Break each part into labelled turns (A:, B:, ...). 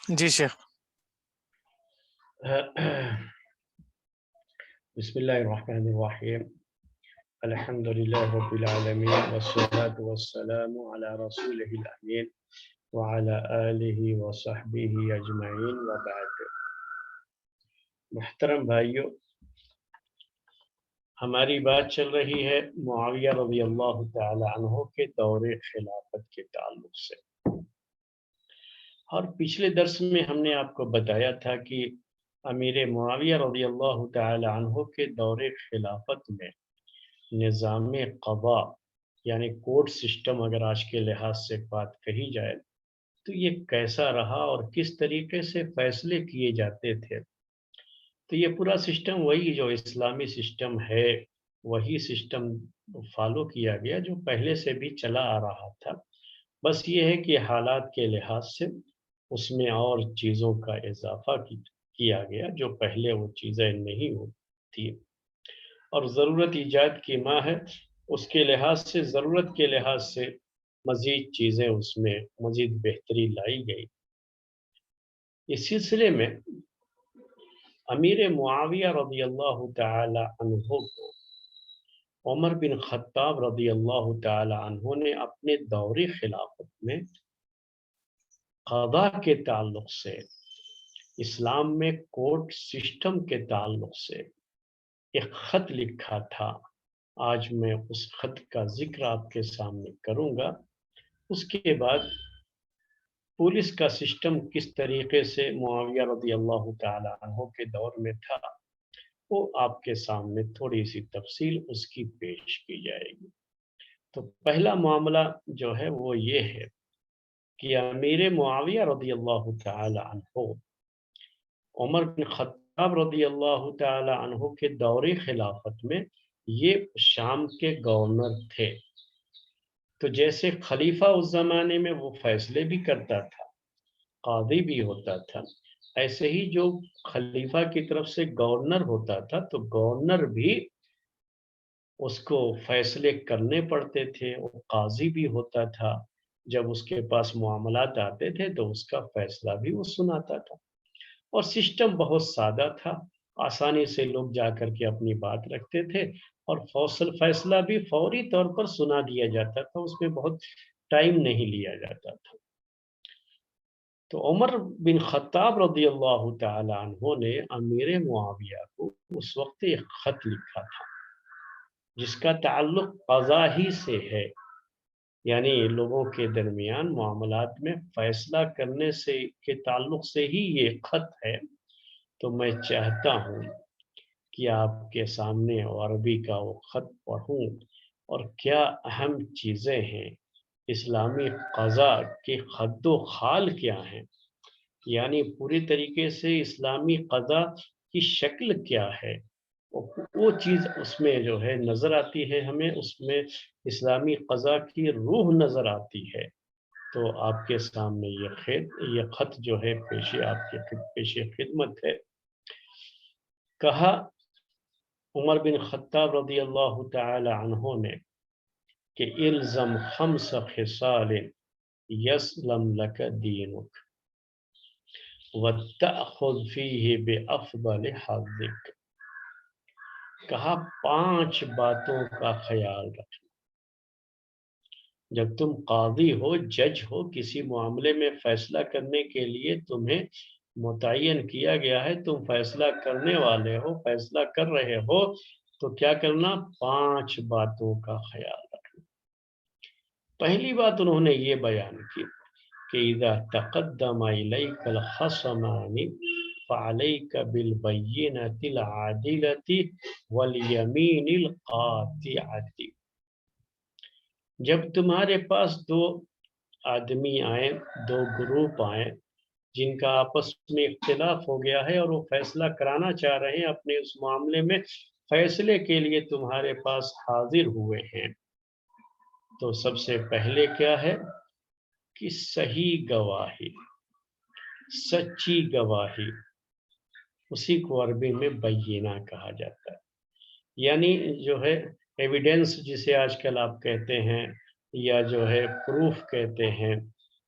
A: جی شیخ.
B: بسم الله الرحمن الرحيم. الحمد لله رب العالمين والصلاة والسلام على رسوله الأمين وعلى آله وصحبه أجمعين وبعد. محترم بھائیو، ہماری بات چل رہی ہے معاویہ رضی اللہ تعالی عنہ کے دور خلافت کے تعلق سے، اور پچھلے درس میں ہم نے آپ کو بتایا تھا کہ امیر معاویہ رضی اللہ تعالی عنہ کے دور خلافت میں نظام قضاء یعنی کورٹ سسٹم اگر آج کے لحاظ سے بات کہی جائے تو یہ کیسا رہا اور کس طریقے سے فیصلے کیے جاتے تھے. تو یہ پورا سسٹم وہی جو اسلامی سسٹم ہے وہی سسٹم فالو کیا گیا جو پہلے سے بھی چلا آ رہا تھا. بس یہ ہے کہ حالات کے لحاظ سے اس میں اور چیزوں کا اضافہ کیا گیا جو پہلے وہ چیزیں نہیں ہوتی، اور ضرورت ایجاد کی ماں ہے، اس کے لحاظ سے ضرورت کے لحاظ سے مزید چیزیں اس میں مزید بہتری لائی گئی. اس سلسلے میں امیر معاویہ رضی اللہ تعالی عنہ کو عمر بن خطاب رضی اللہ تعالی عنہ نے اپنے دور خلافت میں قضاء کے تعلق سے، اسلام میں کورٹ سسٹم کے تعلق سے ایک خط لکھا تھا. آج میں اس خط کا ذکر آپ کے سامنے کروں گا. اس کے بعد پولیس کا سسٹم کس طریقے سے معاویہ رضی اللہ تعالی عنہ کے دور میں تھا وہ آپ کے سامنے تھوڑی سی تفصیل اس کی پیش کی جائے گی. تو پہلا معاملہ جو ہے وہ یہ ہے کہ امیر معاویہ رضی اللہ تعالی عنہ عمر بن خطاب رضی اللہ تعالی عنہ کے دور خلافت میں یہ شام کے گورنر تھے. تو جیسے خلیفہ اس زمانے میں وہ فیصلے بھی کرتا تھا، قاضی بھی ہوتا تھا، ایسے ہی جو خلیفہ کی طرف سے گورنر ہوتا تھا تو گورنر بھی اس کو فیصلے کرنے پڑتے تھے، وہ قاضی بھی ہوتا تھا. جب اس کے پاس معاملات آتے تھے تو اس کا فیصلہ بھی وہ سناتا تھا، اور سسٹم بہت سادہ تھا. آسانی سے لوگ جا کر کے اپنی بات رکھتے تھے اور فیصلہ بھی فوری طور پر سنا دیا جاتا تھا، اس میں بہت ٹائم نہیں لیا جاتا تھا. تو عمر بن خطاب رضی اللہ تعالی عنہ نے امیر معاویہ کو اس وقت ایک خط لکھا تھا جس کا تعلق قضاء ہی سے ہے، یعنی لوگوں کے درمیان معاملات میں فیصلہ کرنے سے کے تعلق سے ہی یہ خط ہے. تو میں چاہتا ہوں کہ آپ کے سامنے عربی کا وہ خط پڑھوں اور کیا اہم چیزیں ہیں، اسلامی قضاء کے خد و خال کیا ہیں، یعنی پوری طریقے سے اسلامی قضاء کی شکل کیا ہے، وہ چیز اس میں جو ہے نظر آتی ہے ہمیں، اس میں اسلامی قضاء کی روح نظر آتی ہے. تو آپ کے سامنے یہ خط جو ہے پیش خدمت ہے. کہا عمر بن خطاب رضی اللہ تعالی عنہ نے کہ الزم خمس خصال یسلم لک دینک وتأخذ فیہ بافضل حظک. کہا 5 باتوں کا خیال رکھنا. جب تم قاضی ہو، جج ہو، کسی معاملے میں فیصلہ کرنے کے لیے تمہیں متعین کیا گیا ہے، تم فیصلہ کرنے والے ہو، فیصلہ کر رہے ہو، تو کیا کرنا؟ 5 باتوں کا خیال رکھنا. پہلی بات انہوں نے یہ بیان کی کہ اذا تقدم الیک الخصمان فعلیک بالبینۃ العادلۃ والیمین القاطعۃ. جب تمہارے پاس 2 آدمی آئیں، 2 گروپ آئیں جن کا آپس میں اختلاف ہو گیا ہے اور وہ فیصلہ کرانا چاہ رہے ہیں، اپنے اس معاملے میں فیصلے کے لیے تمہارے پاس حاضر ہوئے ہیں، تو سب سے پہلے کیا ہے کہ صحیح گواہی، سچی گواہی، اسی کو عربی میں بینہ کہا جاتا ہے. یعنی جو ہے ایویڈنس جسے آج کل آپ کہتے ہیں یا جو ہے پروف کہتے ہیں،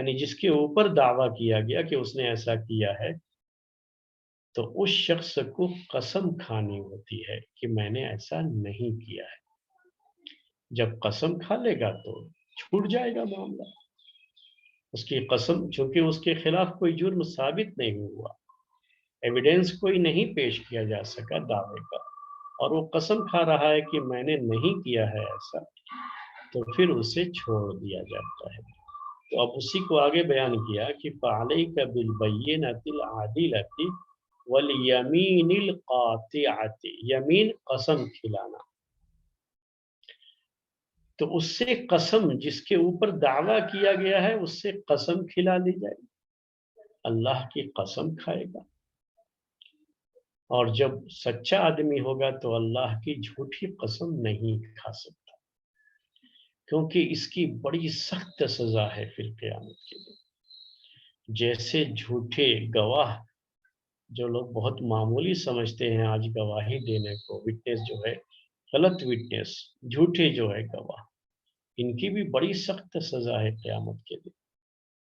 B: یعنی جس کے اوپر دعویٰ کیا گیا کہ اس نے ایسا کیا ہے، تو اس شخص کو قسم کھانی ہوتی ہے کہ میں نے ایسا نہیں کیا ہے۔ جب قسم کھا لے گا تو چھوٹ جائے گا معاملہ۔ اس کی قسم، چونکہ اس کے خلاف کوئی جرم ثابت نہیں ہوا، ایویڈنس کوئی نہیں پیش کیا جا سکا دعوے کا، اور وہ قسم کھا رہا ہے کہ میں نے نہیں کیا ہے ایسا، تو پھر اسے چھوڑ دیا جاتا ہے۔ تو اب اسی کو آگے بیان کیا کہ فَعَلَيْكَ بِالْبَيِّنَةِ الْعَادِلَةِ وَالْيَمِينِ الْقَاطِعَةِ، یمین قسم کھلانا، تو اس سے قسم، جس کے اوپر دعویٰ کیا گیا ہے اس سے قسم کھلا لی جائے گی، اللہ کی قسم کھائے گا۔ اور جب سچا آدمی ہوگا تو اللہ کی جھوٹی قسم نہیں کھا سکتا، کیونکہ اس کی بڑی سخت سزا ہے پھر قیامت کے دن۔ جیسے جھوٹے گواہ، جو لوگ بہت معمولی سمجھتے ہیں آج گواہی دینے کو، وٹنس جو ہے، غلط وٹنس، جھوٹے جو ہے گواہ، ان کی بھی بڑی سخت سزا ہے قیامت کے دن۔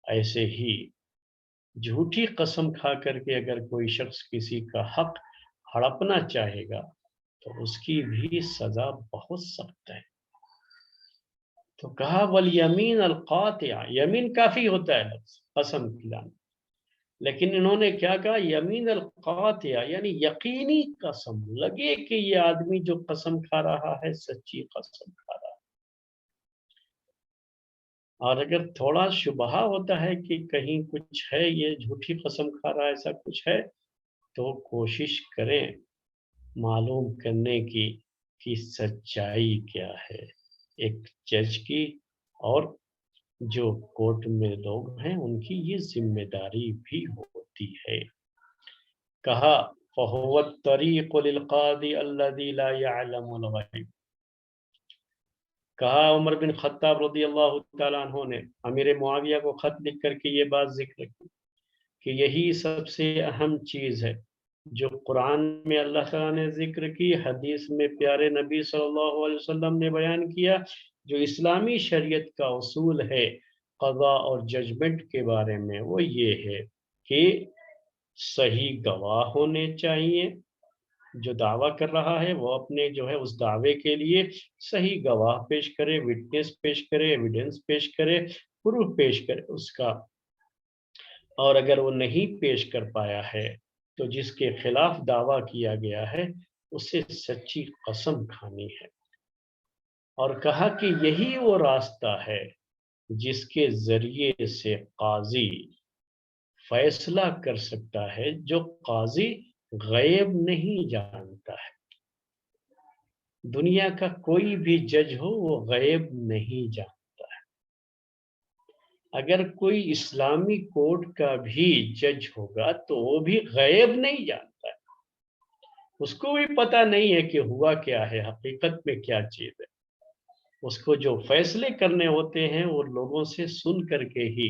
B: ایسے ہی جھوٹی قسم کھا کر کے اگر کوئی شخص کسی کا حق ہڑپنا چاہے گا تو اس کی بھی سزا بہت سخت ہے۔ تو کہا والیمین القاطع، یمین کافی ہوتا ہے لفظ قسم کھلانا، لیکن انہوں نے کیا کہا؟ یمین القاطع، یعنی یقینی قسم، لگے کہ یہ آدمی جو قسم کھا رہا ہے سچی قسم کھا رہا ہے۔ اور اگر تھوڑا شبہ ہوتا ہے کہ کہیں کچھ ہے، یہ جھوٹی قسم کھا رہا ہے، ایسا کچھ ہے، تو کوشش کریں معلوم کرنے کی کہ سچائی کیا ہے ایک جج کی، اور جو کورٹ میں لوگ ہیں ان کی یہ ذمہ داری بھی ہوتی ہے۔ کہا فَهُوَ الطَّرِيقُ لِلْقَاضِ الَّذِي لَا يَعْلَمُ الْغَيْبَ، کہا عمر بن خطاب رضی اللہ تعالیٰ عنہ نے امیر معاویہ کو خط لکھ کر کے یہ بات ذکر کی کہ یہی سب سے اہم چیز ہے جو قرآن میں اللہ تعالیٰ نے ذکر کی، حدیث میں پیارے نبی صلی اللہ علیہ وسلم نے بیان کیا، جو اسلامی شریعت کا اصول ہے قضاء اور ججمنٹ کے بارے میں، وہ یہ ہے کہ صحیح گواہ ہونے چاہیے۔ جو دعویٰ کر رہا ہے وہ اپنے جو ہے اس دعوے کے لیے صحیح گواہ پیش کرے، وٹنس پیش کرے، ایویڈنس پیش کرے، پروف پیش کرے اس کا، اور اگر وہ نہیں پیش کر پایا ہے تو جس کے خلاف دعویٰ کیا گیا ہے اسے سچی قسم کھانی ہے۔ اور کہا کہ یہی وہ راستہ ہے جس کے ذریعے سے قاضی فیصلہ کر سکتا ہے، جو قاضی غیب نہیں جانتا ہے۔ دنیا کا کوئی بھی جج ہو وہ غیب نہیں جانتا ہے۔ اگر کوئی اسلامی کورٹ کا بھی جج ہوگا تو وہ بھی غیب نہیں جانتا ہے، اس کو بھی پتہ نہیں ہے کہ ہوا کیا ہے، حقیقت میں کیا چیز ہے۔ اس کو جو فیصلے کرنے ہوتے ہیں وہ لوگوں سے سن کر کے ہی،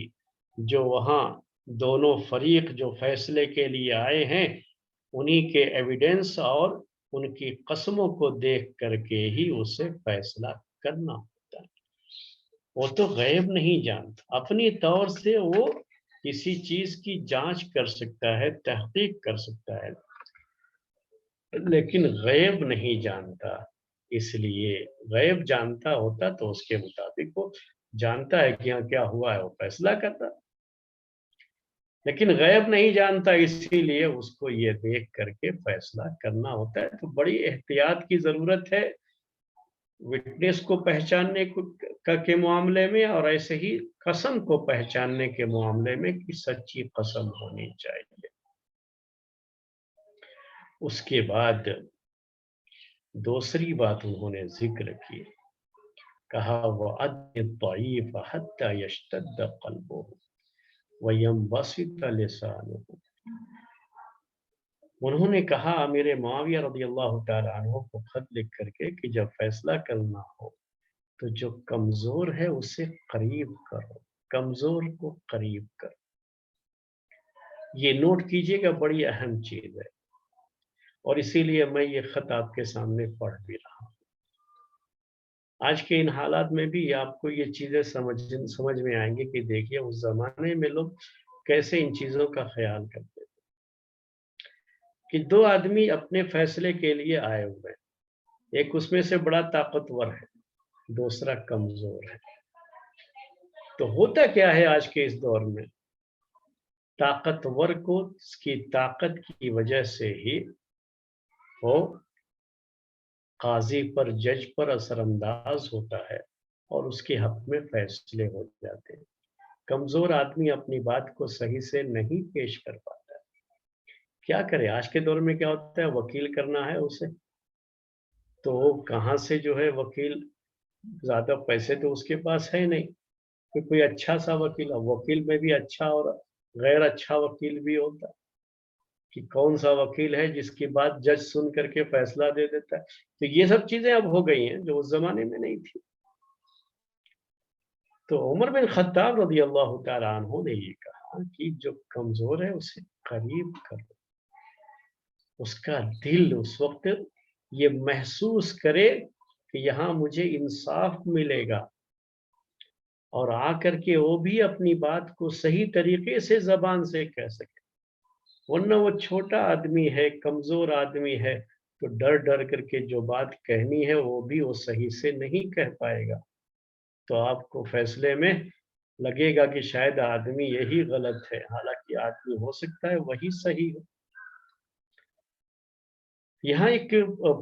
B: جو وہاں دونوں فریق جو فیصلے کے لیے آئے ہیں انہی کے ایویڈنس اور ان کی قسموں کو دیکھ کر کے ہی اسے فیصلہ کرنا ہوتا ہے۔ وہ تو غیب نہیں جانتا، اپنی طور سے وہ کسی چیز کی جانچ کر سکتا ہے، تحقیق کر سکتا ہے، لیکن غیب نہیں جانتا۔ اس لیے غیب جانتا ہوتا تو اس کے مطابق وہ جانتا ہے کہ یہاں کیا ہوا ہے، وہ فیصلہ کرتا، لیکن غیب نہیں جانتا، اسی لیے اس کو یہ دیکھ کر کے فیصلہ کرنا ہوتا ہے۔ تو بڑی احتیاط کی ضرورت ہے وٹنس کو پہچاننے کے معاملے میں، اور ایسے ہی قسم کو پہچاننے کے معاملے میں کہ سچی قسم ہونی چاہیے۔ اس کے بعد دوسری بات انہوں نے ذکر کی، کہا وَأَدْنِ الضَّعِيفَ حَتَّى يَشْتَدَّ قَلْبُهُ وَيَنْبَسِطَ لِسَانُهُ۔ انہوں نے کہا امیر معاویہ رضی اللہ تعالیٰ عنہ کو خط لکھ کر کے کہ جب فیصلہ کرنا ہو تو جو کمزور ہے اسے قریب کرو، کمزور کو قریب کرو۔ یہ نوٹ کیجئے گا، بڑی اہم چیز ہے، اور اسی لیے میں یہ خط آپ کے سامنے پڑھ بھی رہا ہوں۔ آج کے ان حالات میں بھی آپ کو یہ چیزیں سمجھ میں آئیں گے کہ دیکھیے اس زمانے میں لوگ کیسے ان چیزوں کا خیال کرتے تھے کہ دو آدمی اپنے فیصلے کے لیے آئے ہوئے ہیں، ایک اس میں سے بڑا طاقتور ہے، دوسرا کمزور ہے۔ تو ہوتا کیا ہے آج کے اس دور میں، طاقتور کو اس کی طاقت کی وجہ سے ہی وہ قاضی پر، جج پر اثر انداز ہوتا ہے اور اس کے حق میں فیصلے ہو جاتے ہیں۔ کمزور آدمی اپنی بات کو صحیح سے نہیں پیش کر پاتا، کیا کرے؟ آج کے دور میں کیا ہوتا ہے، وکیل کرنا ہے اسے تو کہاں سے جو ہے وکیل، زیادہ پیسے تو اس کے پاس ہے نہیں کہ کوئی اچھا سا وکیل، وکیل میں بھی اچھا اور غیر اچھا وکیل بھی ہوتا ہے کہ کون سا وکیل ہے جس کی بات جج سن کر کے فیصلہ دے دیتا ہے۔ تو یہ سب چیزیں اب ہو گئی ہیں جو اس زمانے میں نہیں تھی۔ تو عمر بن خطاب رضی اللہ تعالیٰ عنہ نے یہ کہا کہ جو کمزور ہے اسے قریب کرو، اس کا دل اس وقت یہ محسوس کرے کہ یہاں مجھے انصاف ملے گا، اور آ کر کے وہ بھی اپنی بات کو صحیح طریقے سے زبان سے کہہ سکے۔ ورنہ وہ چھوٹا آدمی ہے، کمزور آدمی ہے، تو ڈر ڈر کر کے جو بات کہنی ہے وہ بھی وہ صحیح سے نہیں کہہ پائے گا، تو آپ کو فیصلے میں لگے گا کہ شاید آدمی یہی غلط ہے، حالانکہ آدمی ہو سکتا ہے وہی صحیح ہو۔ یہاں ایک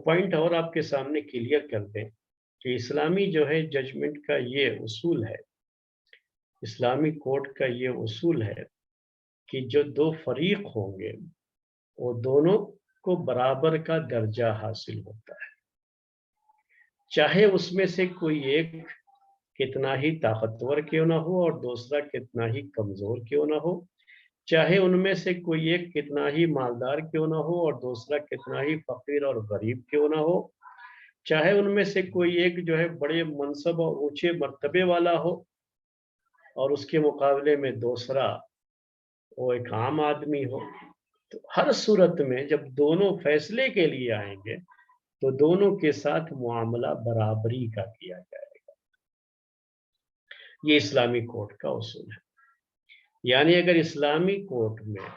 B: پوائنٹ اور آپ کے سامنے کلیئر کر دیں کہ اسلامی جو ہے ججمنٹ کا یہ اصول ہے، اسلامی کورٹ کا یہ اصول ہے کہ جو دو فریق ہوں گے وہ دونوں کو برابر کا درجہ حاصل ہوتا ہے، چاہے اس میں سے کوئی ایک کتنا ہی طاقتور کیوں نہ ہو اور دوسرا کتنا ہی کمزور کیوں نہ ہو، چاہے ان میں سے کوئی ایک کتنا ہی مالدار کیوں نہ ہو اور دوسرا کتنا ہی فقیر اور غریب کیوں نہ ہو، چاہے ان میں سے کوئی ایک جو ہے بڑے منصب اور اونچے مرتبے والا ہو اور اس کے مقابلے میں دوسرا وہ ایک عام آدمی ہو۔ تو ہر صورت میں جب دونوں فیصلے کے لیے آئیں گے تو دونوں کے ساتھ معاملہ برابری کا کیا جائے گا، یہ اسلامی کورٹ کا اصول ہے۔ یعنی اگر اسلامی کورٹ میں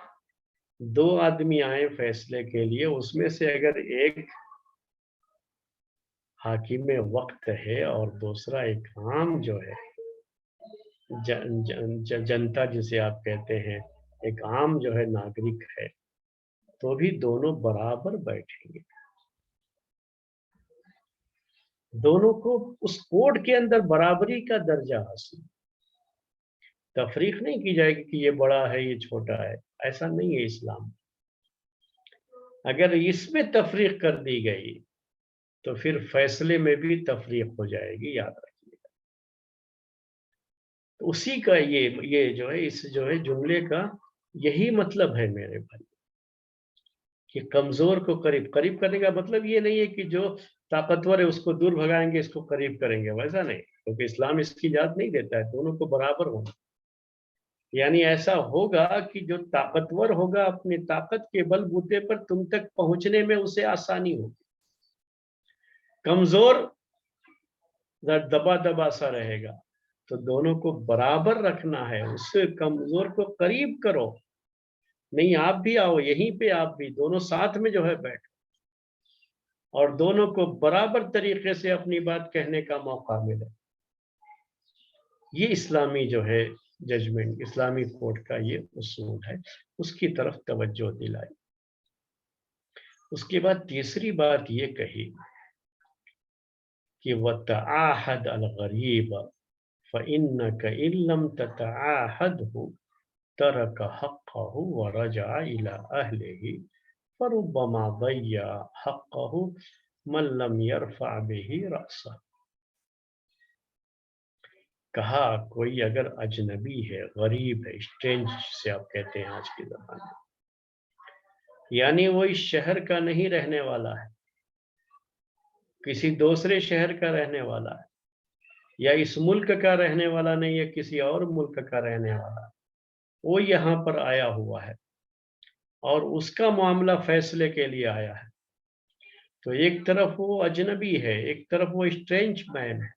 B: دو آدمی آئیں فیصلے کے لیے، اس میں سے اگر ایک حاکم وقت ہے اور دوسرا ایک عام جو ہے جنتا جسے آپ کہتے ہیں، ایک عام جو ہے ناگرک ہے، تو بھی دونوں برابر بیٹھیں گے، دونوں کو اس کوڈ کے اندر برابری کا درجہ حاصل، تفریق نہیں کی جائے گی کہ یہ بڑا ہے یہ چھوٹا ہے، ایسا نہیں ہے اسلام۔ اگر اس میں تفریق کر دی گئی تو پھر فیصلے میں بھی تفریق ہو جائے گی، یاد رکھیے گا۔ تو اسی کا یہ جو ہے اس جو ہے جملے کا یہی مطلب ہے میرے بھائی، کہ کمزور کو قریب کرنے کا مطلب یہ نہیں ہے کہ جو طاقتور ہے اس کو دور بھگائیں گے، اس کو قریب کریں گے، ویسا نہیں، کیونکہ اسلام اس کی اجازت نہیں دیتا ہے، دونوں کو برابر ہونا۔ یعنی ایسا ہوگا کہ جو طاقتور ہوگا اپنی طاقت کے بل بوتے پر تم تک پہنچنے میں اسے آسانی ہوگی، کمزور دبا سا رہے گا، تو دونوں کو برابر رکھنا ہے، اس سے کمزور کو قریب کرو، نہیں آپ بھی آؤ یہیں پہ، آپ بھی دونوں ساتھ میں جو ہے بیٹھو اور دونوں کو برابر طریقے سے اپنی بات کہنے کا موقع ملے۔ یہ اسلامی جو ہے ججمنٹ، اسلامی کورٹ کا یہ اصول ہے، اس کی طرف توجہ دلائی۔ اس کے بعد تیسری بات یہ کہی کہ وَتَعَاهَدْ الْغَرِيبَ فَإِنَّكَ إِن لَّمْ تَتَعَاهَدْهُ تَرَكَ حَقَّهُ وَرَجَعَ إِلَىٰ أَهْلِهِ فَرُبَّمَا ضَيَّعَ حَقَّهُ مَن لَّمْ يَرْفَعْ بِهِ رَأْسَهُ۔ کہا کوئی اگر اجنبی ہے، غریب ہے، اسٹرینج سے آپ کہتے ہیں آج کی زبان میں، یعنی وہ اس شہر کا نہیں رہنے والا ہے، کسی دوسرے شہر کا رہنے والا ہے، یا اس ملک کا رہنے والا نہیں ہے، کسی اور ملک کا رہنے والا ہے، وہ یہاں پر آیا ہوا ہے اور اس کا معاملہ فیصلے کے لیے آیا ہے، تو ایک طرف وہ اجنبی ہے، ایک طرف وہ اسٹرینج مین ہے،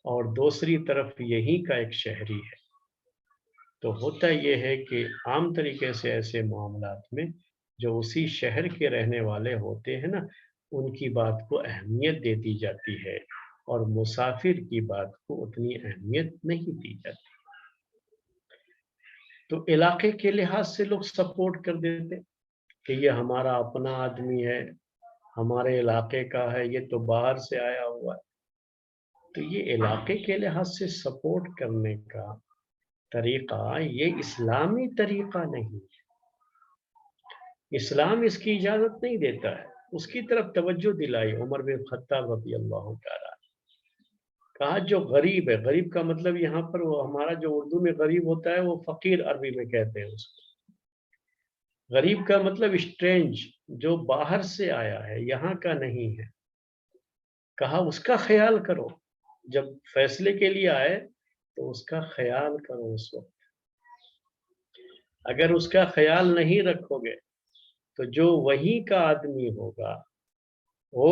B: اور دوسری طرف یہیں کا ایک شہری ہے۔ تو ہوتا یہ ہے کہ عام طریقے سے ایسے معاملات میں جو اسی شہر کے رہنے والے ہوتے ہیں نا، ان کی بات کو اہمیت دے دی جاتی ہے، اور مسافر کی بات کو اتنی اہمیت نہیں دی جاتی۔ تو علاقے کے لحاظ سے لوگ سپورٹ کر دیتے کہ یہ ہمارا اپنا آدمی ہے، ہمارے علاقے کا ہے، یہ تو باہر سے آیا ہوا ہے۔ تو یہ علاقے کے لحاظ سے سپورٹ کرنے کا طریقہ یہ اسلامی طریقہ نہیں ہے۔ اسلام اس کی اجازت نہیں دیتا ہے۔ اس کی طرف توجہ دلائی عمر بن خطاب رضی اللہ تعالیٰ، کہا جو غریب ہے، غریب کا مطلب یہاں پر وہ ہمارا جو اردو میں غریب ہوتا ہے وہ فقیر عربی میں کہتے ہیں اس کو۔ غریب کا مطلب اسٹرینج، جو باہر سے آیا ہے، یہاں کا نہیں ہے۔ کہا اس کا خیال کرو، جب فیصلے کے لیے آئے تو اس کا خیال کرو اس وقت۔ اگر اس کا خیال نہیں رکھو گے تو جو وہیں کا آدمی ہوگا وہ،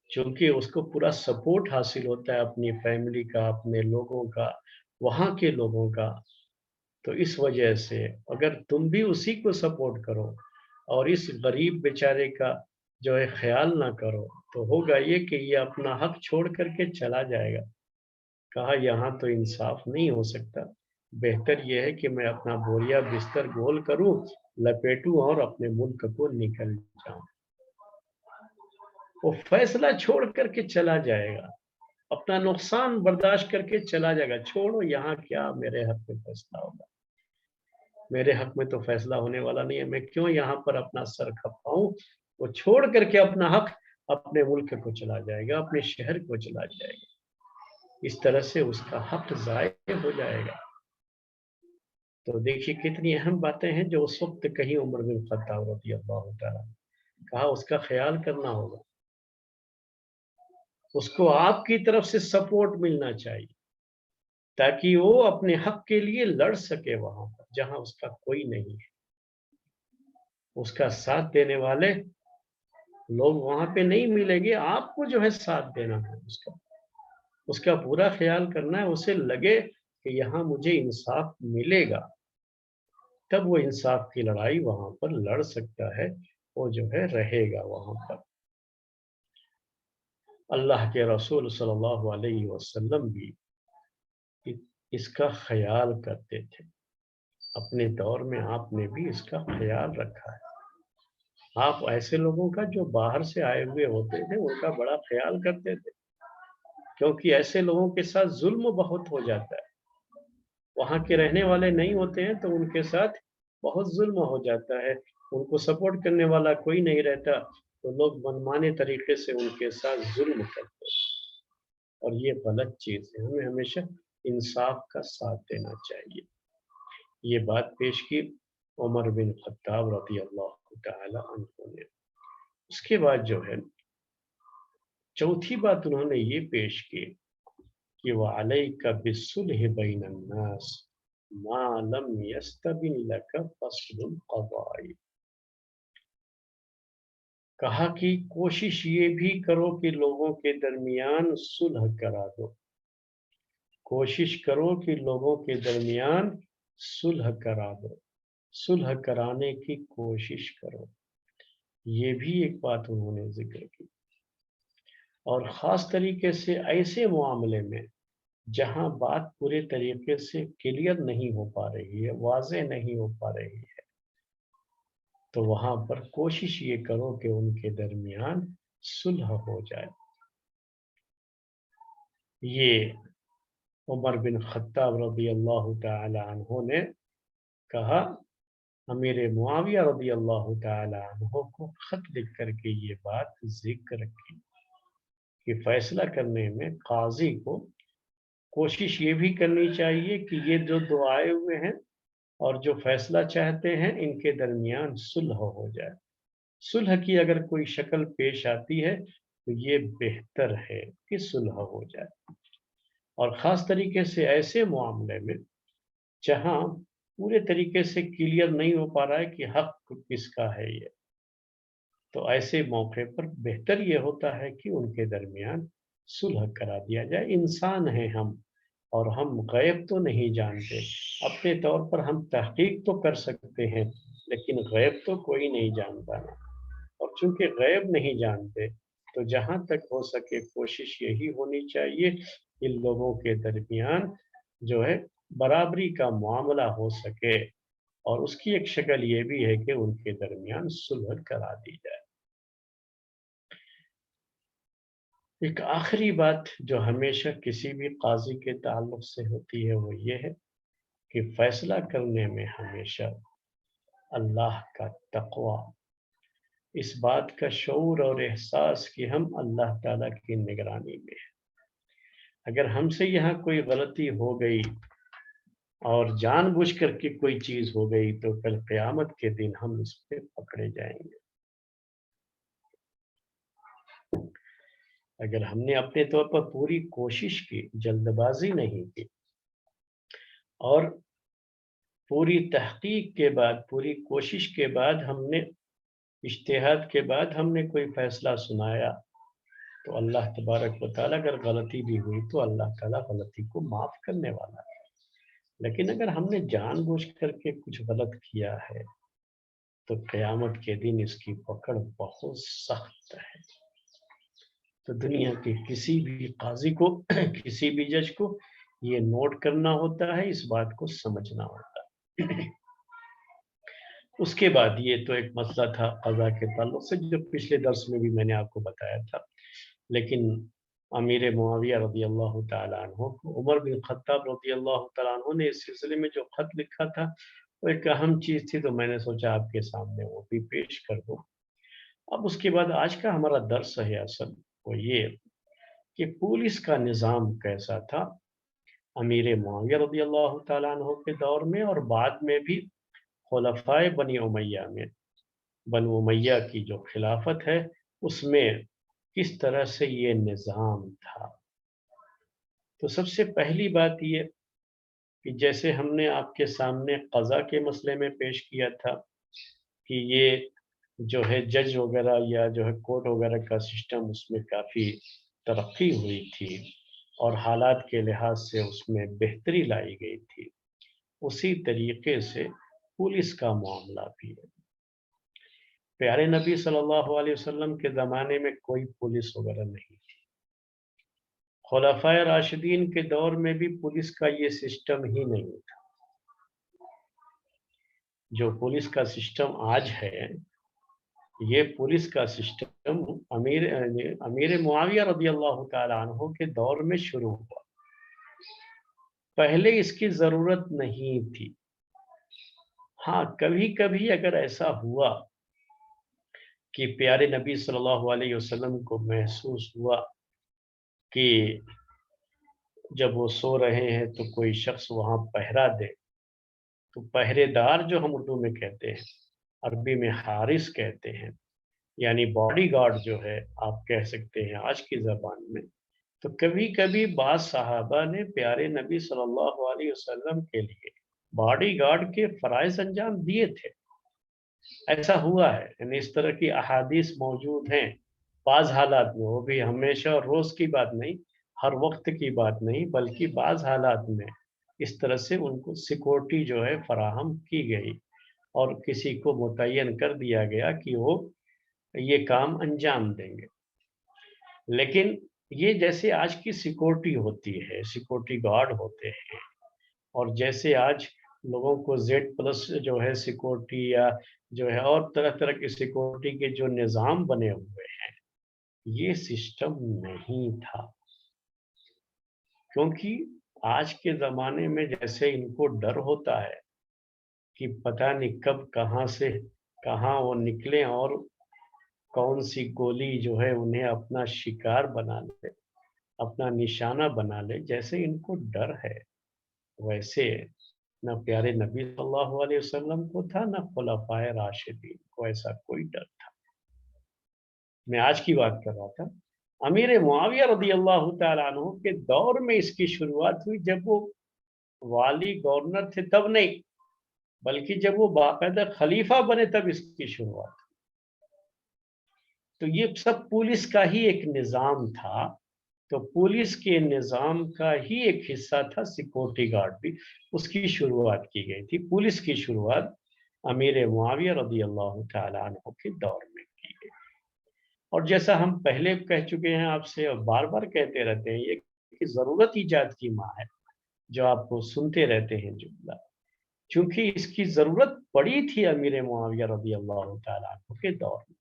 B: چونکہ اس کو پورا سپورٹ حاصل ہوتا ہے اپنی فیملی کا، اپنے لوگوں کا، وہاں کے لوگوں کا، تو اس وجہ سے اگر تم بھی اسی کو سپورٹ کرو اور اس غریب بیچارے کا جو ہے خیال نہ کرو، تو ہوگا یہ کہ یہ اپنا حق چھوڑ کر کے چلا جائے گا۔ کہا یہاں تو انصاف نہیں ہو سکتا، بہتر یہ ہے کہ میں اپنا بوریا بستر گول کروں، لپیٹوں اور اپنے ملک کو نکل جاؤں۔ وہ فیصلہ چھوڑ کر کے چلا جائے گا، اپنا نقصان برداشت کر کے چلا جائے گا۔ چھوڑو یہاں کیا میرے حق میں فیصلہ ہوگا، میرے حق میں تو فیصلہ ہونے والا نہیں ہے، میں کیوں یہاں پر اپنا سر کھپاؤں۔ وہ چھوڑ کر کے اپنا حق اپنے ملک کو چلا جائے گا، اپنے شہر کو چلا جائے گا۔ اس طرح سے اس کا حق ضائع ہو جائے گا۔ تو دیکھیے کتنی اہم باتیں ہیں جو اس وقت کہیں عمر بن خطاب رضی اللہ تعالیٰ، کہا اس کا خیال کرنا ہوگا، اس کو آپ کی طرف سے سپورٹ ملنا چاہیے تاکہ وہ اپنے حق کے لیے لڑ سکے وہاں پر جہاں اس کا کوئی نہیں ہے۔ اس کا ساتھ دینے والے لوگ وہاں پہ نہیں ملیں گے، آپ کو جو ہے ساتھ دینا ہے، اس کا پورا خیال کرنا ہے، اسے لگے کہ یہاں مجھے انصاف ملے گا، تب وہ انصاف کی لڑائی وہاں پر لڑ سکتا ہے، وہ جو ہے رہے گا وہاں پر۔ اللہ کے رسول صلی اللہ علیہ وسلم بھی اس کا خیال کرتے تھے، اپنے دور میں آپ نے بھی اس کا خیال رکھا ہے۔ آپ ایسے لوگوں کا جو باہر سے آئے ہوئے ہوتے تھے ان کا بڑا خیال کرتے تھے، کیونکہ ایسے لوگوں کے ساتھ ظلم بہت ہو جاتا ہے۔ وہاں کے رہنے والے نہیں ہوتے ہیں تو ان کے ساتھ بہت ظلم ہو جاتا ہے، ان کو سپورٹ کرنے والا کوئی نہیں رہتا تو لوگ منمانے طریقے سے ان کے ساتھ ظلم کرتے ہیں، اور یہ غلط چیز ہے۔ ہمیں ہمیشہ انصاف کا ساتھ دینا چاہیے۔ یہ بات پیش کی عمر بن خطاب رضی اللہ تعالی عنہ نے۔ اس کے بعد جو ہے چوتھی بات انہوں نے یہ پیش کی کہ وَعَلَيْكَ بِالصُّلْحِ بَيْنَ النَّاسِ مَا لَمْ يَسْتَبِنْ لَكَ فَصْلُ الْقَضَاءِ۔ کہا کہ کوشش یہ بھی کرو کہ لوگوں کے درمیان صلح کرا دو، کوشش کرو کہ لوگوں کے درمیان صلح کرا دو، صلح کرانے کی کوشش کرو۔ یہ بھی ایک بات انہوں نے ذکر کی، اور خاص طریقے سے ایسے معاملے میں جہاں بات پورے طریقے سے کلیئر نہیں ہو پا رہی ہے، واضح نہیں ہو پا رہی ہے، تو وہاں پر کوشش یہ کرو کہ ان کے درمیان صلح ہو جائے۔ یہ عمر بن خطاب رضی اللہ تعالی عنہ نے کہا، امیر معاویہ رضی اللہ تعالی عنہ کو خط لکھ کر کے یہ بات ذکر کی کہ فیصلہ کرنے میں قاضی کو کوشش یہ بھی کرنی چاہیے کہ یہ جو دو آئے ہوئے ہیں اور جو فیصلہ چاہتے ہیں ان کے درمیان صلح ہو جائے۔ صلح کی اگر کوئی شکل پیش آتی ہے تو یہ بہتر ہے کہ صلح ہو جائے، اور خاص طریقے سے ایسے معاملے میں جہاں پورے طریقے سے کلیئر نہیں ہو پا رہا ہے کہ حق کس کا ہے، یہ تو ایسے موقع پر بہتر یہ ہوتا ہے کہ ان کے درمیان صلح کرا دیا جائے. انسان ہیں ہم، اور ہم غیب تو نہیں جانتے. اپنے طور پر ہم تحقیق تو کر سکتے ہیں، لیکن غیب تو کوئی نہیں جانتا نا. اور چونکہ غیب نہیں جانتے تو جہاں تک ہو سکے کوشش یہی ہونی چاہیے ان لوگوں کے درمیان جو ہے برابری کا معاملہ ہو سکے، اور اس کی ایک شکل یہ بھی ہے کہ ان کے درمیان صلح کرا دی جائے. ایک آخری بات جو ہمیشہ کسی بھی قاضی کے تعلق سے ہوتی ہے وہ یہ ہے کہ فیصلہ کرنے میں ہمیشہ اللہ کا تقوی، اس بات کا شعور اور احساس کہ ہم اللہ تعالیٰ کی نگرانی میں ہیں. اگر ہم سے یہاں کوئی غلطی ہو گئی اور جان بوجھ کر کے کوئی چیز ہو گئی تو کل قیامت کے دن ہم اس پہ پکڑے جائیں گے. اگر ہم نے اپنے طور پر پوری کوشش کی، جلد بازی نہیں کی، اور پوری تحقیق کے بعد، پوری کوشش کے بعد، ہم نے اجتہاد کے بعد ہم نے کوئی فیصلہ سنایا، تو اللہ تبارک و تعالیٰ اگر غلطی بھی ہوئی تو اللہ تعالیٰ غلطی کو معاف کرنے والا ہے. لیکن اگر ہم نے جان بوجھ کر کے کچھ غلط کیا ہے تو قیامت کے دن اس کی پکڑ بہت سخت ہے. تو دنیا کے کسی بھی قاضی کو کسی بھی جج کو یہ نوٹ کرنا ہوتا ہے، اس بات کو سمجھنا ہوتا ہے. اس کے بعد یہ تو ایک مسئلہ تھا قضا کے تعلق سے جو پچھلے درس میں بھی میں نے آپ کو بتایا تھا. لیکن امیر معاویہ رضی اللہ تعالیٰ عنہ کو عمر بن خطاب رضی اللہ تعالیٰ عنہ نے اس سلسلے میں جو خط لکھا تھا وہ ایک اہم چیز تھی، تو میں نے سوچا آپ کے سامنے وہ بھی پیش کر دوں. اب اس کے بعد آج کا ہمارا درس ہے اصل وہ یہ کہ پولیس کا نظام کیسا تھا امیر معاویہ رضی اللہ تعالیٰ عنہ کے دور میں، اور بعد میں بھی خلفائے بنی امیہ میں، بنو امیہ کی جو خلافت ہے اس میں کس طرح سے یہ نظام تھا. تو سب سے پہلی بات یہ کہ جیسے ہم نے آپ کے سامنے قضا کے مسئلے میں پیش کیا تھا کہ یہ جو ہے جج وغیرہ یا جو ہے کورٹ وغیرہ کا سسٹم اس میں کافی ترقی ہوئی تھی اور حالات کے لحاظ سے اس میں بہتری لائی گئی تھی، اسی طریقے سے پولیس کا معاملہ بھی ہے. پیارے نبی صلی اللہ علیہ وسلم کے زمانے میں کوئی پولیس وغیرہ نہیں تھی. خلفائے راشدین کے دور میں بھی پولیس کا یہ سسٹم ہی نہیں تھا. جو پولیس کا سسٹم آج ہے یہ پولیس کا سسٹم امیر معاویہ رضی اللہ تعالیٰ عنہ کے دور میں شروع ہوا. پہلے اس کی ضرورت نہیں تھی. ہاں کبھی کبھی اگر ایسا ہوا کہ پیارے نبی صلی اللہ علیہ وسلم کو محسوس ہوا کہ جب وہ سو رہے ہیں تو کوئی شخص وہاں پہرا دے، تو پہرے دار جو ہم اردو میں کہتے ہیں، عربی میں حارس کہتے ہیں، یعنی باڈی گارڈ جو ہے آپ کہہ سکتے ہیں آج کی زبان میں. تو کبھی کبھی بعض صحابہ نے پیارے نبی صلی اللہ علیہ وسلم کے لیے باڈی گارڈ کے فرائض انجام دیے تھے. ایسا ہوا ہے، یعنی اس طرح کی احادیث موجود ہیں بعض حالات میں، وہ بھی ہمیشہ اور روز کی بات نہیں، ہر وقت کی بات نہیں، بلکہ بعض حالات میں اس طرح سے ان کو سیکورٹی جو ہے فراہم کی گئی اور کسی کو متعین کر دیا گیا کہ وہ یہ کام انجام دیں گے. لیکن یہ جیسے آج کی سیکورٹی ہوتی ہے، سیکورٹی گارڈ ہوتے ہیں، اور جیسے آج لوگوں کو زیڈ پلس جو ہے سیکورٹی یا جو ہے اور طرح طرح کی سیکورٹی کے جو نظام بنے ہوئے ہیں، یہ سسٹم نہیں تھا. کیونکہ آج کے زمانے میں جیسے ان کو ڈر ہوتا ہے کہ پتہ نہیں کب کہاں سے کہاں وہ نکلیں اور کون سی گولی جو ہے انہیں اپنا شکار بنا لے، اپنا نشانہ بنا لے، جیسے ان کو ڈر ہے ویسے نہ پیارے نبی صلی اللہ علیہ وسلم کو تھا، نہ خلفائے راشدین کو ایسا کوئی ڈر تھا. میں آج کی بات کر رہا تھا. امیر معاویہ رضی اللہ تعالیٰ عنہ کے دور میں اس کی شروعات ہوئی، جب وہ والی گورنر تھے تب نہیں، بلکہ جب وہ باقاعدہ خلیفہ بنے تب اس کی شروعات. تو یہ سب پولیس کا ہی ایک نظام تھا. تو پولیس کے نظام کا ہی ایک حصہ تھا سیکورٹی گارڈ بھی. اس کی شروعات کی گئی تھی. پولیس کی شروعات امیر معاویہ رضی اللہ تعالیٰ عنہ کے دور میں کی گئی. اور جیسا ہم پہلے کہہ چکے ہیں آپ سے اور بار بار کہتے رہتے ہیں، یہ کہ ضرورت ایجاد کی ماں ہے، جو آپ کو سنتے رہتے ہیں جملہ. چونکہ اس کی ضرورت پڑی تھی امیر معاویہ رضی اللہ تعالیٰ عنہ کے دور میں.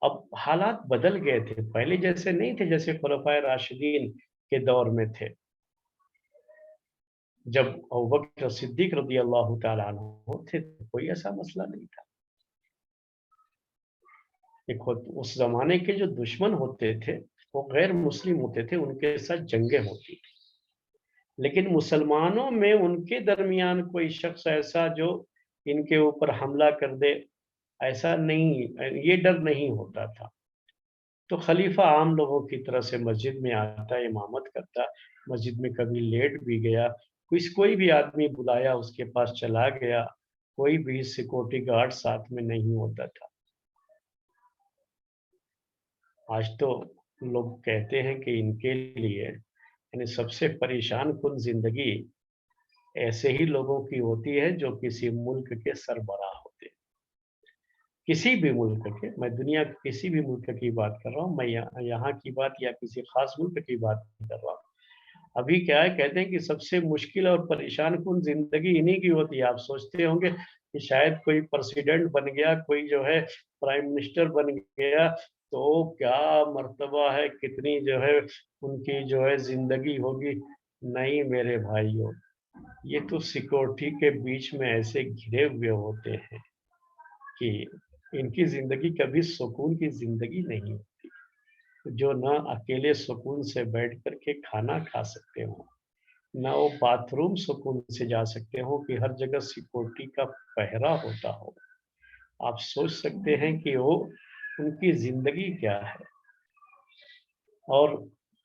B: اب حالات بدل گئے تھے، پہلے جیسے نہیں تھے جیسے خلفائے راشدین کے دور میں تھے. جب ابوبکر صدیق رضی اللہ تعالیٰ عنہ تھے تو کوئی ایسا مسئلہ نہیں تھا. اس زمانے کے جو دشمن ہوتے تھے وہ غیر مسلم ہوتے تھے، ان کے ساتھ جنگیں ہوتی تھی. لیکن مسلمانوں میں ان کے درمیان کوئی شخص ایسا جو ان کے اوپر حملہ کر دے، ایسا نہیں، یہ ڈر نہیں ہوتا تھا. تو خلیفہ عام لوگوں کی طرح سے مسجد میں آتا، امامت کرتا، مسجد میں کبھی لیٹ بھی گیا، کوئی بھی آدمی بلایا اس کے پاس چلا گیا، کوئی بھی سیکورٹی گارڈ ساتھ میں نہیں ہوتا تھا. آج تو لوگ کہتے ہیں کہ ان کے لیے یعنی سب سے پریشان کن زندگی ایسے ہی لوگوں کی ہوتی ہے جو کسی ملک کے سربراہ ہوتے ہیں. کسی بھی ملک کے، میں دنیا کے کسی بھی ملک کی بات کر رہا ہوں، میں یہاں کی بات یا کسی خاص ملک کی بات نہیں کر رہا ہوں. ابھی کیا ہے، کہتے ہیں کہ سب سے مشکل اور پریشان کن زندگی انہی کی ہوتی ہے. آپ سوچتے ہوں گے کہ شاید کوئی پریزیڈنٹ بن گیا، کوئی جو ہے پرائم منسٹر بن گیا تو کیا مرتبہ ہے، کتنی جو ہے ان کی جو ہے زندگی ہوگی. نہیں میرے بھائیوں، یہ تو سیکورٹی کے بیچ میں ایسے گھرے ہوئے ہوتے ہیں کہ ان کی زندگی کبھی سکون کی زندگی نہیں ہوتی. جو نہ اکیلے سکون سے بیٹھ کر کے کھانا کھا سکتے ہوں، نہ وہ باتھ روم سکون سے جا سکتے ہوں، کہ ہر جگہ سیکورٹی کا پہرا ہوتا ہو. آپ سوچ سکتے ہیں کہ وہ ان کی زندگی کیا ہے، اور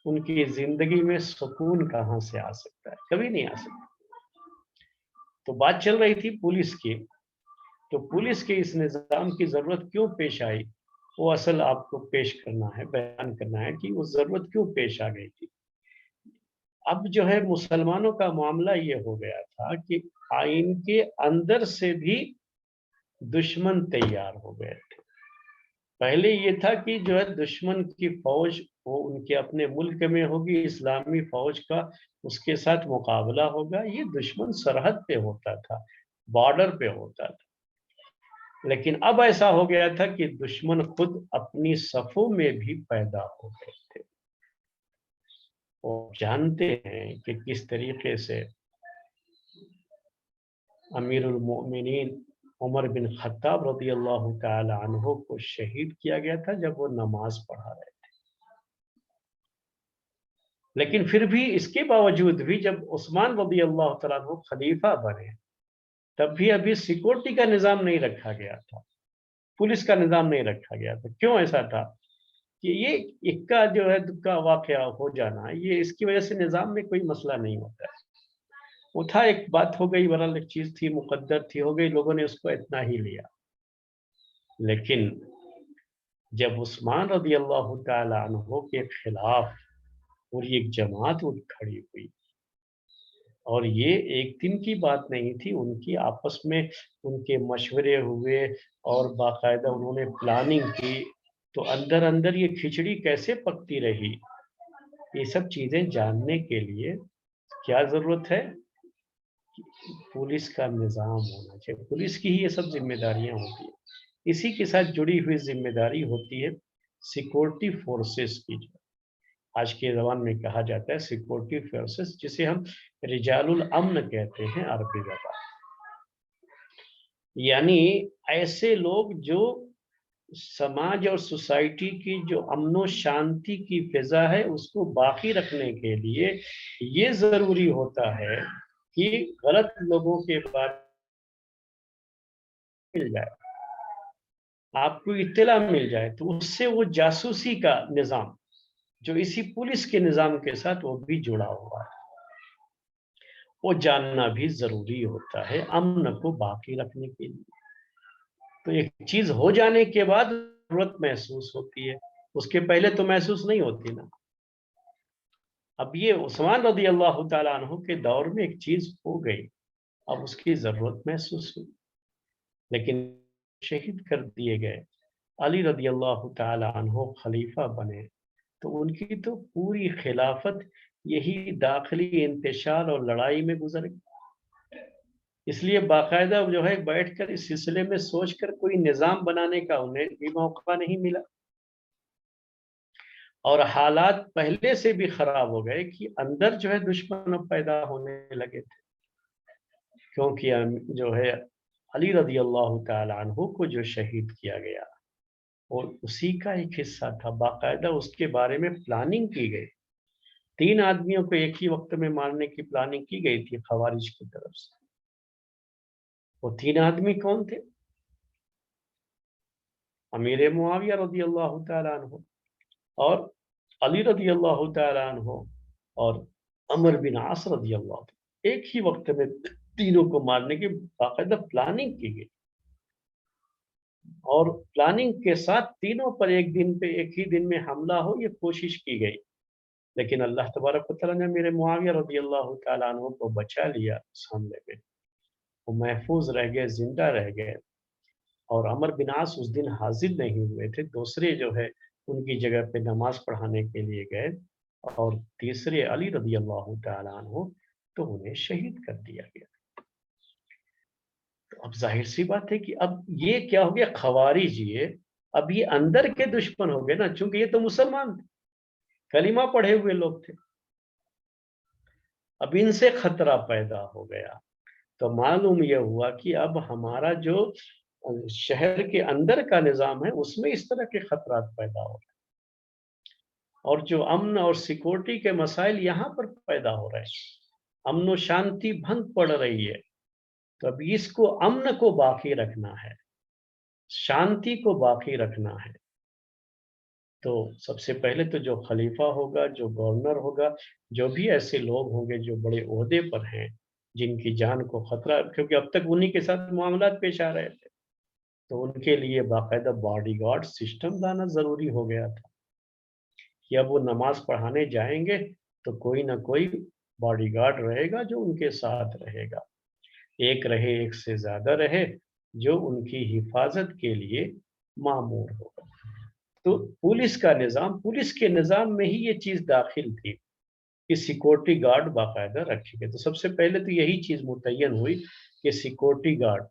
B: ان کی زندگی میں سکون کہاں سے آ سکتا ہے؟ کبھی نہیں آ سکتا. تو بات چل رہی تھی پولیس کی. تو پولیس کے اس نظام کی ضرورت کیوں پیش آئی، وہ اصل آپ کو پیش کرنا ہے، بیان کرنا ہے کہ وہ ضرورت کیوں پیش آ گئی تھی. اب جو ہے مسلمانوں کا معاملہ یہ ہو گیا تھا کہ آئین کے اندر سے بھی دشمن تیار ہو گئے تھے. پہلے یہ تھا کہ جو ہے دشمن کی فوج وہ ان کے اپنے ملک میں ہوگی، اسلامی فوج کا اس کے ساتھ مقابلہ ہوگا. یہ دشمن سرحد پہ ہوتا تھا، بارڈر پہ ہوتا تھا. لیکن اب ایسا ہو گیا تھا کہ دشمن خود اپنی صفوں میں بھی پیدا ہو گئے تھے. وہ جانتے ہیں کہ کس طریقے سے امیر المؤمنین عمر بن خطاب رضی اللہ تعالی عنہ کو شہید کیا گیا تھا جب وہ نماز پڑھا رہے تھے. لیکن پھر بھی اس کے باوجود بھی جب عثمان رضی اللہ تعالیٰ عنہ خلیفہ بنے تب بھی ابھی سیکورٹی کا نظام نہیں رکھا گیا تھا، پولیس کا نظام نہیں رکھا گیا تھا. کیوں ایسا تھا کہ یہ اکا جو ہے دکا واقعہ ہو جانا، یہ اس کی وجہ سے نظام میں کوئی مسئلہ نہیں ہوتا ہے. وہ تھا، ایک بات ہو گئی، بہرحال ایک چیز تھی، مقدر تھی، ہو گئی، لوگوں نے اس کو اتنا ہی لیا. لیکن جب عثمان رضی اللہ تعالی عنہ کے خلاف پوری ایک جماعت اٹھ کھڑی ہوئی، اور یہ ایک دن کی بات نہیں تھی، ان کی آپس میں ان کے مشورے ہوئے اور باقاعدہ انہوں نے پلاننگ کی، تو اندر اندر یہ کھچڑی کیسے پکتی رہی. یہ سب چیزیں جاننے کے لیے کیا ضرورت ہے؟ پولیس کا نظام ہونا چاہیے. پولیس کی ہی یہ سب ذمہ داریاں ہوتی ہیں. اسی کے ساتھ جڑی ہوئی ذمہ داری ہوتی ہے سیکورٹی فورسز کی، جو آج کے زبان میں کہا جاتا ہے سیکورٹی فورسز، جسے ہم رجال الامن کہتے ہیں عربی زبان. یعنی ایسے لوگ جو سماج اور سوسائٹی کی جو امن و شانتی کی فضا ہے اس کو باقی رکھنے کے لیے یہ ضروری ہوتا ہے کہ غلط لوگوں کے بارے میں مل جائے، آپ کو اطلاع مل جائے، تو اس سے وہ جاسوسی کا نظام جو اسی پولیس کے نظام کے ساتھ وہ بھی جڑا ہوا ہے، وہ جاننا بھی ضروری ہوتا ہے امن کو باقی رکھنے کے لیے. تو ایک چیز ہو جانے کے بعد ضرورت محسوس ہوتی ہے، اس کے پہلے تو محسوس نہیں ہوتی نا۔ اب یہ عثمان رضی اللہ تعالیٰ عنہ کے دور میں ایک چیز ہو گئی، اب اس کی ضرورت محسوس ہوئی، لیکن شہید کر دیے گئے۔ علی رضی اللہ تعالیٰ عنہ خلیفہ بنے تو ان کی تو پوری خلافت یہی داخلی انتشار اور لڑائی میں گزر گئی۔ اس لیے باقاعدہ جو ہے بیٹھ کر اس سلسلے میں سوچ کر کوئی نظام بنانے کا انہیں بھی موقع نہیں ملا، اور حالات پہلے سے بھی خراب ہو گئے کہ اندر جو ہے دشمن پیدا ہونے لگے تھے، کیونکہ جو ہے علی رضی اللہ تعالی عنہ کو جو شہید کیا گیا اور اسی کا ایک حصہ تھا، باقاعدہ اس کے بارے میں پلاننگ کی گئی، 3 آدمیوں کو ایک ہی وقت میں مارنے کی پلاننگ کی گئی تھی خوارج کی طرف سے۔ وہ 3 آدمی کون تھے؟ امیر معاویہ رضی اللہ تعالیٰ عنہ اور علی رضی اللہ تعالیٰ عنہ اور عمر بن عاص رضی اللہ عنہ، ایک ہی وقت میں تینوں کو مارنے کی باقاعدہ پلاننگ کی گئی، اور پلاننگ کے ساتھ تینوں پر ایک ہی دن میں حملہ ہو یہ کوشش کی گئی، لیکن اللہ تبارک و تعالیٰ نے امیر معاویہ رضی اللہ تعالیٰ عنہ کو بچا لیا اس حملے میں، وہ محفوظ رہ گئے، زندہ رہ گئے، اور عمر بن عاص اس دن حاضر نہیں ہوئے تھے، دوسرے جو ہے ان کی جگہ پہ نماز پڑھانے کے لیے گئے، اور تیسرے علی رضی اللہ تعالیٰ عنہ تو انہیں شہید کر دیا گیا۔ تو اب ظاہر سی بات ہے کہ اب یہ کیا ہو گیا، خوارج یہ اب یہ اندر کے دشمن ہو گئے نا، چونکہ یہ تو مسلمان تھے، کلمہ پڑھے ہوئے لوگ تھے، اب ان سے خطرہ پیدا ہو گیا، تو معلوم یہ ہوا کہ اب ہمارا جو شہر کے اندر کا نظام ہے اس میں اس طرح کے خطرات پیدا ہو رہے ہیں، اور جو امن اور سیکورٹی کے مسائل یہاں پر پیدا ہو رہے ہیں، امن و شانتی بھنگ پڑ رہی ہے، تو اب اس کو امن کو باقی رکھنا ہے، شانتی کو باقی رکھنا ہے، تو سب سے پہلے تو جو خلیفہ ہوگا، جو گورنر ہوگا، جو بھی ایسے لوگ ہوں گے جو بڑے عہدے پر ہیں جن کی جان کو خطرہ، کیونکہ اب تک انہی کے ساتھ معاملات پیش آ رہے تھے، تو ان کے لیے باقاعدہ باڈی گارڈ سسٹم لانا ضروری ہو گیا تھا کہ اب وہ نماز پڑھانے جائیں گے تو کوئی نہ کوئی باڈی گارڈ رہے گا جو ان کے ساتھ رہے گا، ایک رہے، ایک سے زیادہ رہے، جو ان کی حفاظت کے لیے مامور ہوگا۔ تو پولیس کا نظام، پولیس کے نظام میں ہی یہ چیز داخل تھی کہ سیکورٹی گارڈ باقاعدہ رکھے گئے، تو سب سے پہلے تو یہی چیز متعین ہوئی کہ سیکورٹی گارڈ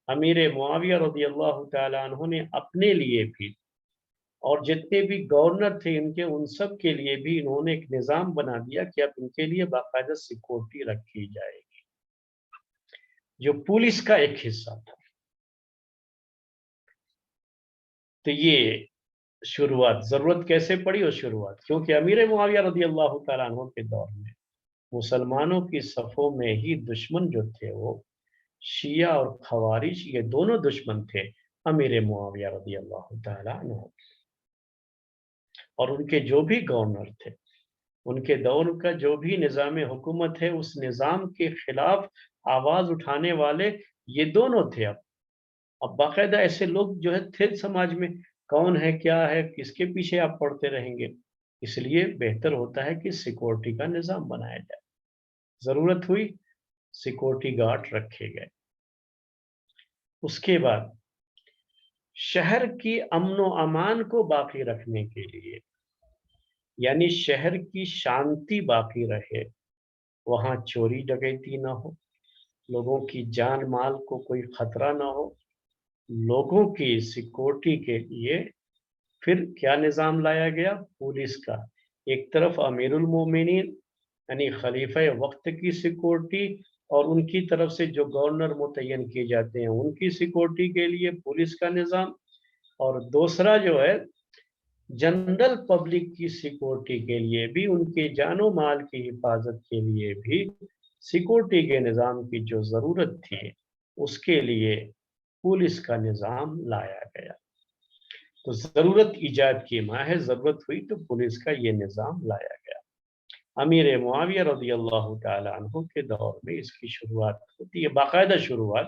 B: امیر معاویہ رضی اللہ تعالیٰ عنہ نے اپنے لیے بھی اور جتنے بھی گورنر تھے ان کے، ان سب کے لیے بھی انہوں نے ایک نظام بنا دیا کہ اب ان کے لیے باقاعدہ سیکورٹی رکھی جائے گی، جو پولیس کا ایک حصہ تھا۔ تو یہ شروعات ضرورت کیسے پڑی، اور شروعات کیونکہ امیر معاویہ رضی اللہ تعالیٰ عنہ کے دور میں مسلمانوں کی صفوں میں ہی دشمن جو تھے وہ شیعہ اور خوارج، یہ دونوں دشمن تھے امیر معاویہ رضی اللہ تعالیٰ عنہ، اور ان کے جو بھی گورنر تھے، ان کے دور کا جو بھی نظام حکومت ہے، اس نظام کے خلاف آواز اٹھانے والے یہ دونوں تھے۔ اب باقاعدہ ایسے لوگ جو ہے تھے سماج میں، کون ہے، کیا ہے، کس کے پیچھے آپ پڑھتے رہیں گے، اس لیے بہتر ہوتا ہے کہ سیکورٹی کا نظام بنایا جائے، ضرورت ہوئی سیکورٹی گارڈ رکھے گئے۔ اس کے بعد شہر کی امن و امان کو باقی رکھنے کے لیے، یعنی شہر کی شانتی باقی رہے، وہاں چوری ڈکیتی نہ ہو، لوگوں کی جان مال کو کوئی خطرہ نہ ہو، لوگوں کی سیکورٹی کے لیے پھر کیا نظام لایا گیا، پولیس کا، ایک طرف امیر المومنین یعنی خلیفہ وقت کی سیکورٹی، اور ان کی طرف سے جو گورنر متعین کیے جاتے ہیں ان کی سیکورٹی کے لیے پولیس کا نظام، اور دوسرا جو ہے جنرل پبلک کی سیکورٹی کے لیے بھی، ان کے جان و مال کی حفاظت کے لیے بھی سیکورٹی کے نظام کی جو ضرورت تھی اس کے لیے پولیس کا نظام لایا گیا۔ تو ضرورت ایجاد کی ماں ہے، ضرورت ہوئی تو پولیس کا یہ نظام لایا گیا۔ امیر معاویہ رضی اللہ تعالی عنہ کے دور میں اس کی شروعات ہوتی ہے، باقاعدہ شروعات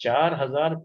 B: 4000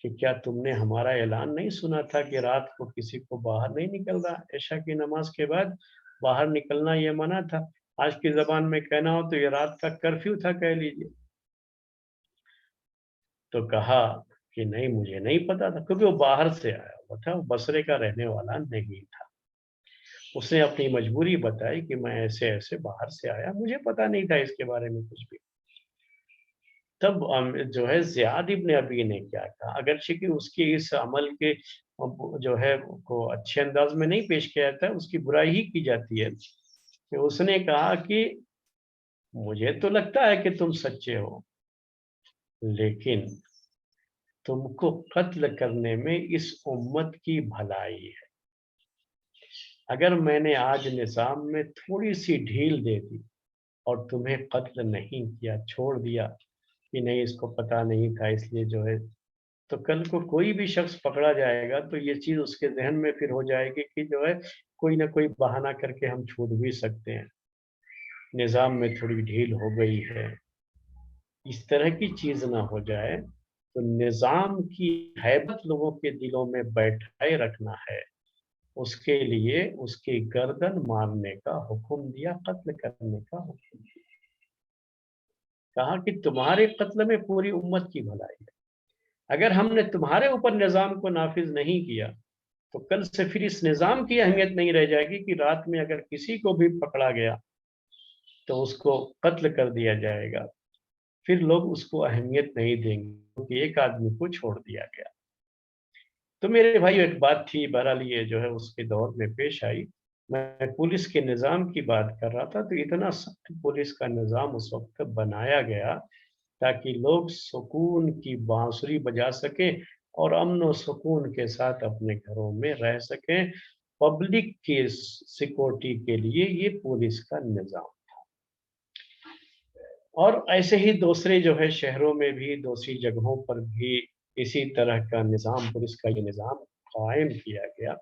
B: کہ کیا تم نے ہمارا اعلان نہیں سنا تھا کہ رات کو کسی کو باہر نہیں نکلنا، عشاء کی نماز کے بعد باہر نکلنا یہ منع تھا۔ آج کی زبان میں کہنا ہو تو یہ رات کا کرفیو تھا کہہ لیجیے۔ تو کہا کہ نہیں، مجھے نہیں پتا تھا، کیونکہ وہ باہر سے آیا ہوا تھا، وہ بصرے کا رہنے والا نہیں تھا۔ اس نے اپنی مجبوری بتائی کہ میں ایسے ایسے باہر سے آیا، مجھے پتا نہیں تھا اس کے بارے میں کچھ بھی۔ تب جو ہے زیاد ابن ابی نے کیا کہا، اگرچہ کہ اس کے اس عمل کے جو ہے کو اچھے انداز میں نہیں پیش کیا جاتا، اس کی برائی ہی کی جاتی ہے، کہ اس نے کہا کہ مجھے تو لگتا ہے کہ تم سچے ہو، لیکن تم کو قتل کرنے میں اس امت کی بھلائی ہے۔ اگر میں نے آج نظام میں تھوڑی سی ڈھیل دے دی اور تمہیں قتل نہیں کیا، چھوڑ دیا کہ نہیں اس کو پتا نہیں تھا اس لیے جو ہے، تو کل کو کوئی بھی شخص پکڑا جائے گا تو یہ چیز اس کے ذہن میں پھر ہو جائے گی کہ جو ہے کوئی نہ کوئی بہانہ کر کے ہم چھوٹ بھی سکتے ہیں، نظام میں تھوڑی ڈھیل ہو گئی ہے، اس طرح کی چیز نہ ہو جائے۔ تو نظام کی ہیبت لوگوں کے دلوں میں بیٹھائے رکھنا ہے، اس کے لیے اس کی گردن مارنے کا حکم دیا، قتل کرنے کا حکم دیا۔ کہا کہ تمہارے قتل میں پوری امت کی بھلائی ہے، اگر ہم نے تمہارے اوپر نظام کو نافذ نہیں کیا تو کل سے پھر اس نظام کی اہمیت نہیں رہ جائے گی کہ رات میں اگر کسی کو بھی پکڑا گیا تو اس کو قتل کر دیا جائے گا، پھر لوگ اس کو اہمیت نہیں دیں گے کیونکہ ایک آدمی کو چھوڑ دیا گیا۔ تو میرے بھائی ایک بات تھی، بہرحال یہ جو ہے اس کے دور میں پیش آئی۔ میں پولیس کے نظام کی بات کر رہا تھا، تو اتنا سخت پولیس کا نظام اس وقت بنایا گیا تاکہ لوگ سکون کی بانسری بجا سکیں اور امن و سکون کے ساتھ اپنے گھروں میں رہ سکیں۔ پبلک کی سیکورٹی کے لیے یہ پولیس کا نظام، اور ایسے ہی دوسرے جو ہے شہروں میں بھی دوسری جگہوں پر بھی اسی طرح کا نظام، پولیس کا یہ نظام قائم کیا گیا۔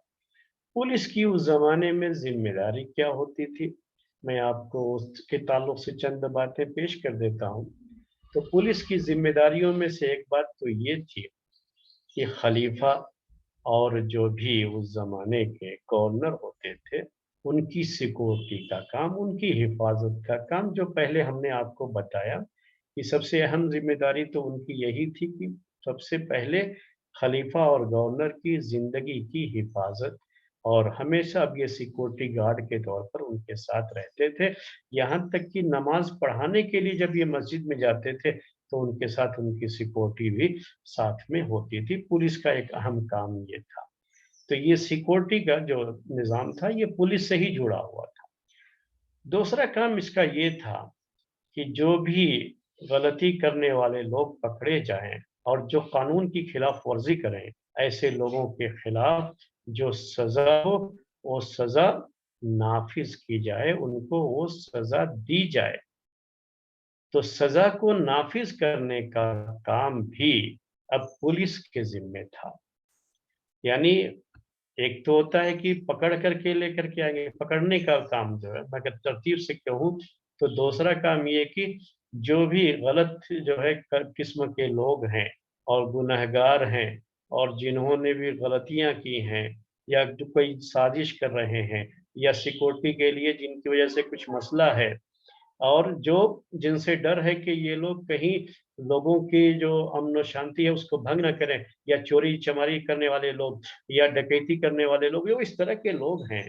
B: پولیس کی اس زمانے میں ذمہ داری کیا ہوتی تھی، میں آپ کو اس کے تعلق سے چند باتیں پیش کر دیتا ہوں۔ تو پولیس کی ذمہ داریوں میں سے ایک بات تو یہ تھی کہ خلیفہ اور جو بھی اس زمانے کے گورنر ہوتے تھے ان کی سیکورٹی کا کام، ان کی حفاظت کا کام، جو پہلے ہم نے آپ کو بتایا کہ سب سے اہم ذمہ داری تو ان کی یہی تھی کہ سب سے پہلے خلیفہ اور گورنر کی زندگی کی حفاظت، اور ہمیشہ اب یہ سیکورٹی گارڈ کے طور پر ان کے ساتھ رہتے تھے، یہاں تک کہ نماز پڑھانے کے لیے جب یہ مسجد میں جاتے تھے تو ان کے ساتھ ان کی سیکورٹی بھی ساتھ میں ہوتی تھی۔ پولیس کا ایک اہم کام یہ تھا۔ تو یہ سیکورٹی کا جو نظام تھا یہ پولیس سے ہی جڑا ہوا تھا۔ دوسرا کام اس کا یہ تھا کہ جو بھی غلطی کرنے والے لوگ پکڑے جائیں اور جو قانون کی خلاف ورزی کریں، ایسے لوگوں کے خلاف جو سزا ہو وہ سزا نافذ کی جائے، ان کو وہ سزا دی جائے۔ تو سزا کو نافذ کرنے کا کام بھی اب پولیس کے ذمہ تھا۔ یعنی ایک تو ہوتا ہے کہ پکڑ کر کے لے کر کے آئیں گے، پکڑنے کا کام جو ہے، میں اگر ترتیب سے کہوں تو دوسرا کام یہ کہ جو بھی غلط جو ہے قسم کے لوگ ہیں اور گنہگار ہیں اور جنہوں نے بھی غلطیاں کی ہیں یا جو کوئی سازش کر رہے ہیں یا سیکورٹی کے لیے جن کی وجہ سے کچھ مسئلہ ہے، اور جو جن سے ڈر ہے کہ یہ لوگ کہیں لوگوں کی جو امن و شانتی ہے اس کو بھنگ نہ کریں، یا چوری چماری کرنے والے لوگ یا ڈکیتی کرنے والے لوگ، جو اس طرح کے لوگ ہیں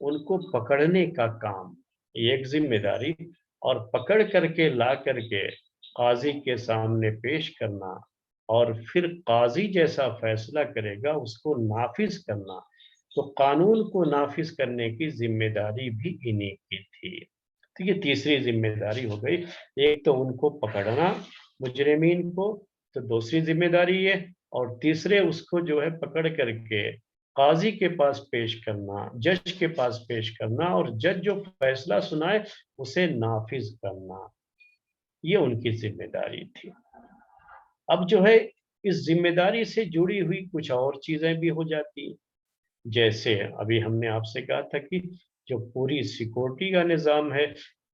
B: ان کو پکڑنے کا کام ایک ذمہ داری، اور پکڑ کر کے لا کر کے قاضی کے سامنے پیش کرنا، اور پھر قاضی جیسا فیصلہ کرے گا اس کو نافذ کرنا۔ تو قانون کو نافذ کرنے کی ذمہ داری بھی انہی کی تھی۔ تو یہ تیسری ذمہ داری ہو گئی، ایک تو ان کو پکڑنا مجرمین کو، تو دوسری ذمہ داری یہ، اور تیسرے اس کو جو ہے پکڑ کر کے قاضی کے پاس پیش کرنا، جج کے پاس پیش کرنا، اور جج جو فیصلہ سنائے اسے نافذ کرنا، یہ ان کی ذمہ داری تھی۔ اب جو ہے اس ذمہ داری سے جڑی ہوئی کچھ اور چیزیں بھی ہو جاتی ہیں، جیسے ابھی ہم نے آپ سے کہا تھا کہ جو پوری سیکورٹی کا نظام ہے،